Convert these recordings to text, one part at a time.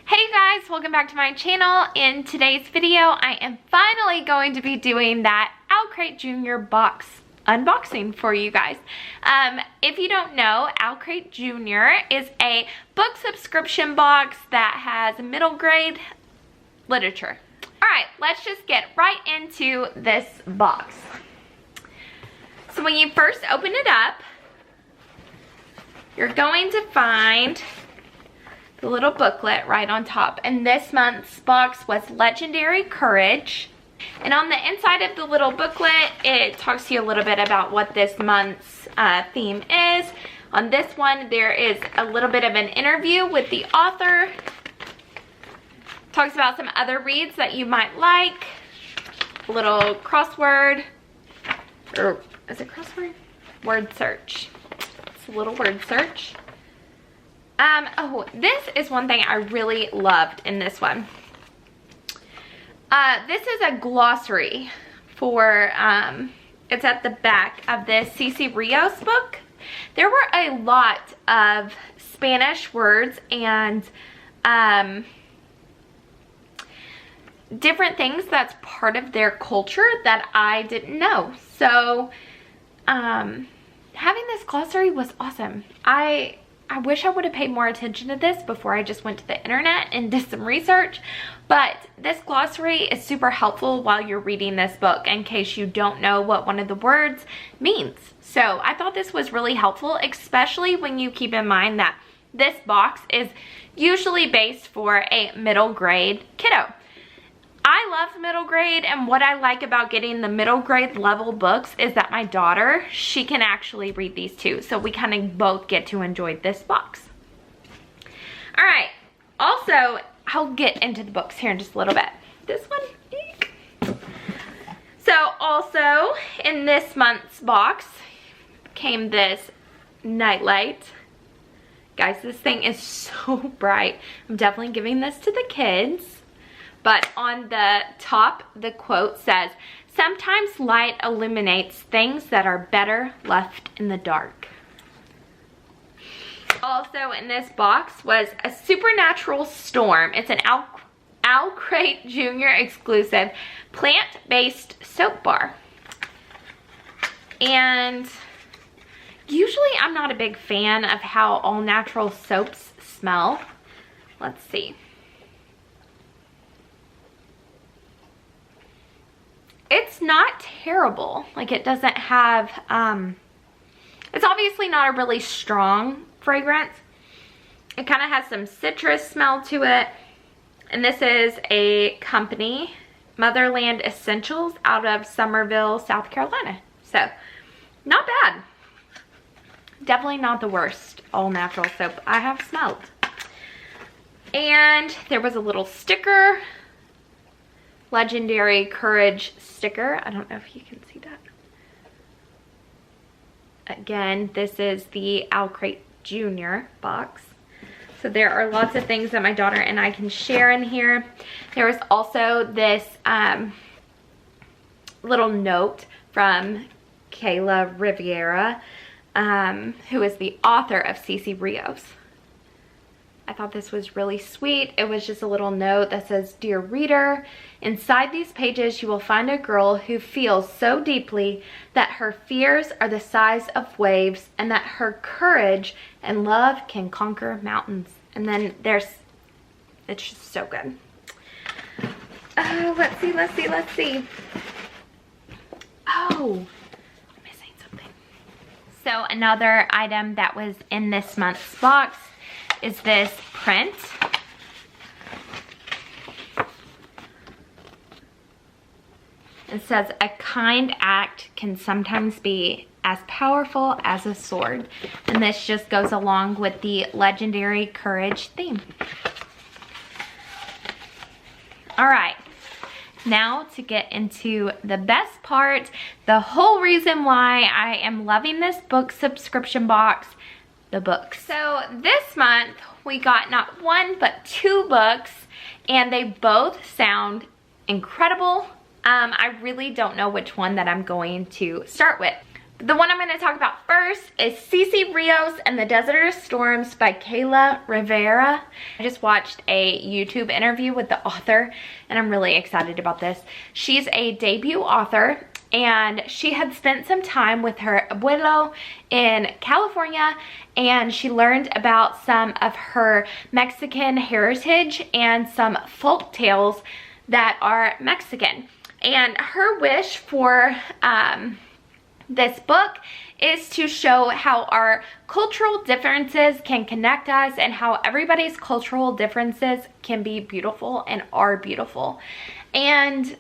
Hey guys, welcome back to my channel. In today's video, I am finally going to be doing that Owlcrate Jr. box unboxing for you guys. If you don't know, Owlcrate Jr. is a book subscription box that has middle grade literature. Alright, let's just get right into this box. So when you first open it up, you're going to find the little booklet right on top, and this month's box was Legendary Courage. And on the inside of the little booklet, it talks to you a little bit about what this month's theme is. On this one, there is a little bit of an interview with the author. Talks about some other reads that you might like. A little crossword, or is it crossword? Word search. It's a little word search. Oh, this is one thing I really loved in this one. This is a glossary for, it's at the back of this Cece Rios book. There were a lot of Spanish words and different things that's part of their culture that I didn't know. So, having this glossary was awesome. I wish I would have paid more attention to this before I just went to the internet and did some research, but this glossary is super helpful while you're reading this book in case you don't know what one of the words means. So I thought this was really helpful, especially when you keep in mind that this box is usually based for a middle grade kiddo. I love middle grade, and what I like about getting the middle grade level books is that my daughter, she can actually read these too. So we kind of both get to enjoy this box. All right, also, I'll get into the books here in just a little bit. This one, eek. So also in this month's box came this nightlight. Guys, this thing is so bright. I'm definitely giving this to the kids. But on the top, the quote says, "Sometimes light illuminates things that are better left in the dark." Also in this box was a Supernatural Storm. It's an Owlcrate Jr. exclusive plant-based soap bar. And usually I'm not a big fan of how all-natural soaps smell. Let's see. It's not terrible. Like, it doesn't have, it's obviously not a really strong fragrance. It kind of has some citrus smell to it. And this is a company, Motherland Essentials, out of Somerville, South Carolina. So, not bad. Definitely not the worst all-natural soap I have smelled. And there was a little sticker. Legendary Courage sticker. I don't know if you can see that. Again, this is the Owlcrate Jr. box. So there are lots of things that my daughter and I can share in here. There was also this little note from Kayla, Rivera, who is the author of Cece Rios. I thought this was really sweet. It was just a little note that says, "Dear reader, inside these pages you will find a girl who feels so deeply that her fears are the size of waves and that her courage and love can conquer mountains." And then it's just so good. Oh, let's see. Oh, I'm missing something. So another item that was in this month's box is this print. It says, "A kind act can sometimes be as powerful as a sword." And this just goes along with the Legendary Courage theme. All right, now to get into the best part, the whole reason why I am loving this book subscription box, the books. So this month we got not one but two books, and they both sound incredible. I really don't know which one that I'm going to start with. The one I'm going to talk about first is Cece, Rios, and the Desert of Storms by Kayla, Rivera. I just watched a YouTube interview with the author, and I'm really excited about this. She's a debut author, and she had spent some time with her abuelo in California, and she learned about some of her Mexican heritage and some folk tales that are Mexican. And her wish for this book is to show how our cultural differences can connect us and how everybody's cultural differences can be beautiful and are beautiful. And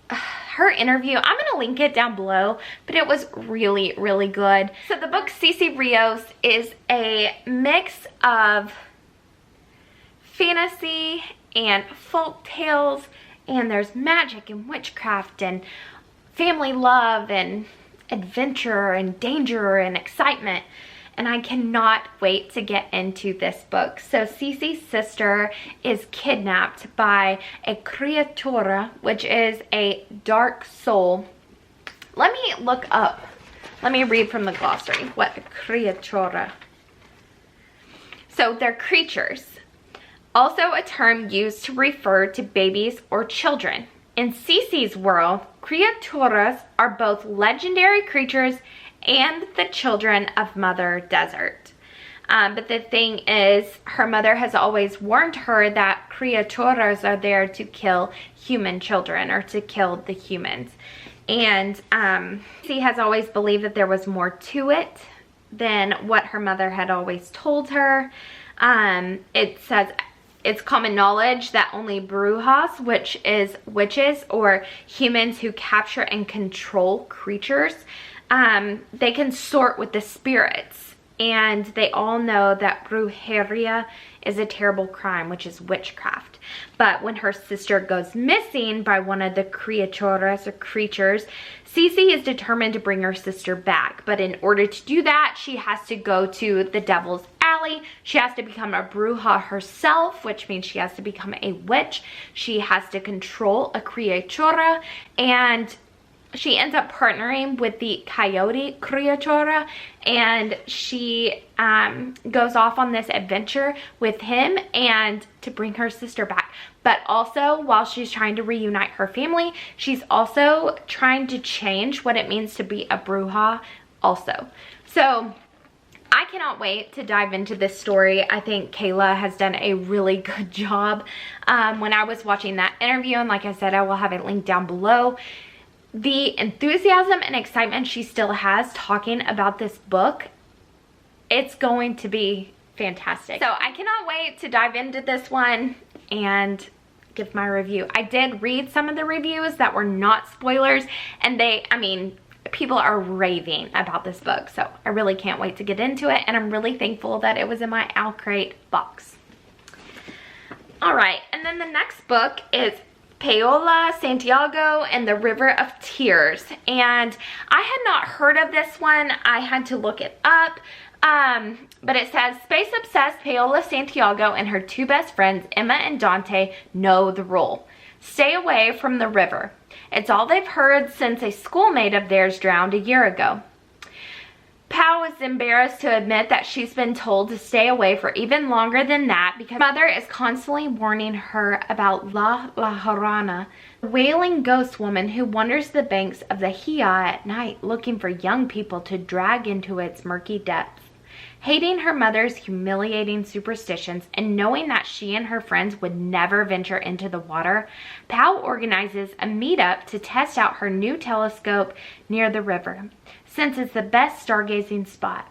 her interview, I'm going to link it down below, but it was really, really good. So the book Cece Rios is a mix of fantasy and folk tales, and there's magic and witchcraft and family love and adventure and danger and excitement, and I cannot wait to get into this book. So Cece's sister is kidnapped by a criatura, which is a dark soul. Let me read from the glossary what a criatura. So they're creatures, also a term used to refer to babies or children. In Cece's world, criaturas are both legendary creatures and the children of Mother Desert. But the thing is, her mother has always warned her that criaturas are there to kill human children, or to kill the humans. And Cece has always believed that there was more to it than what her mother had always told her. It says it's common knowledge that only brujas, which is witches or humans who capture and control creatures, they can sort with the spirits. And they all know that brujeria is a terrible crime, which is witchcraft. But when her sister goes missing by one of the criaturas or creatures, Cece is determined to bring her sister back. But in order to do that, she has to go to the Devil's Alley. She has to become a bruja herself, which means she has to become a witch. She has to control a criatura, and she ends up partnering with the coyote criatura, and she goes off on this adventure with him and to bring her sister back. But also, while she's trying to reunite her family, she's also trying to change what it means to be a bruja also. So I cannot wait to dive into this story. I think Kayla has done a really good job. When I was watching that interview, and like I said, I will have it linked down below, the enthusiasm and excitement she still has talking about this book, it's going to be fantastic. So I cannot wait to dive into this one and give my review. I did read some of the reviews that were not spoilers, and people are raving about this book, so I really can't wait to get into it, and I'm really thankful that it was in my Owl Crate box. All right, and then the next book is Paola, Santiago, and the River of Tears. And I had not heard of this one. I had to look it up. But it says, space-obsessed Paola Santiago and her two best friends, Emma and Dante, know the rule. Stay away from the river. It's all they've heard since a schoolmate of theirs drowned a year ago. Pao is embarrassed to admit that she's been told to stay away for even longer than that because mother is constantly warning her about La Llorona, a wailing ghost woman who wanders the banks of the Hia at night looking for young people to drag into its murky depths. Hating her mother's humiliating superstitions and knowing that she and her friends would never venture into the water, Pao organizes a meetup to test out her new telescope near the river, since it's the best stargazing spot.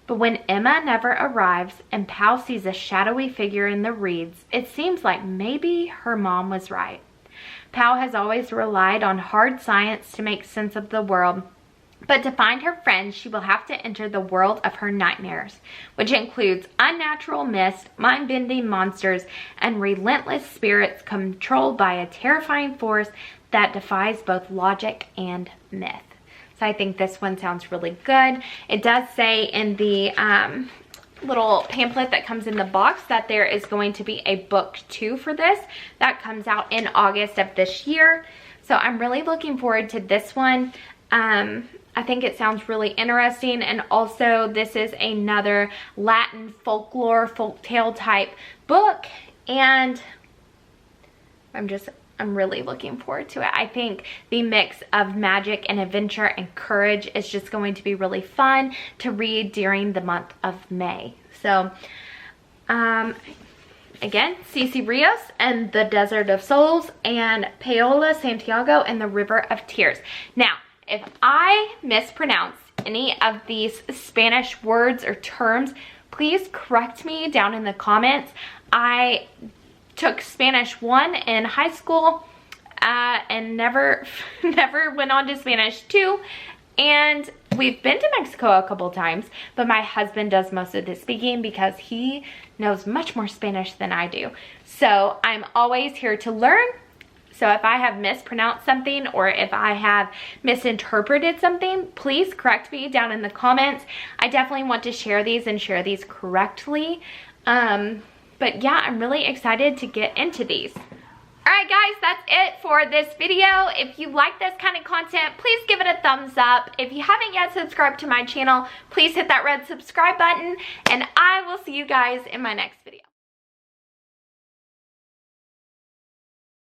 But when Emma never arrives and Pao sees a shadowy figure in the reeds, it seems like maybe her mom was right. Pao has always relied on hard science to make sense of the world, but to find her friends, she will have to enter the world of her nightmares, which includes unnatural mist, mind-bending monsters, and relentless spirits controlled by a terrifying force that defies both logic and myth. So I think this one sounds really good. It does say in the little pamphlet that comes in the box that there is going to be a book 2 for this that comes out in August of this year. So I'm really looking forward to this one. I think it sounds really interesting. And also this is another Latin folklore, folktale type book. And I'm really looking forward to it. I think the mix of magic and adventure and courage is just going to be really fun to read during the month of May. So, again, Cece Rios and the Desert of Souls, and Paola, Santiago and the River of Tears. Now, if I mispronounce any of these Spanish words or terms, please correct me down in the comments. I took Spanish 1 in high school and never went on to Spanish 2. And we've been to Mexico a couple times, but my husband does most of the speaking because he knows much more Spanish than I do. So I'm always here to learn. So if I have mispronounced something or if I have misinterpreted something, please correct me down in the comments. I definitely want to share these and share these correctly. But yeah, I'm really excited to get into these. Alright guys, that's it for this video. If you like this kind of content, please give it a thumbs up. If you haven't yet subscribed to my channel, please hit that red subscribe button. And I will see you guys in my next video.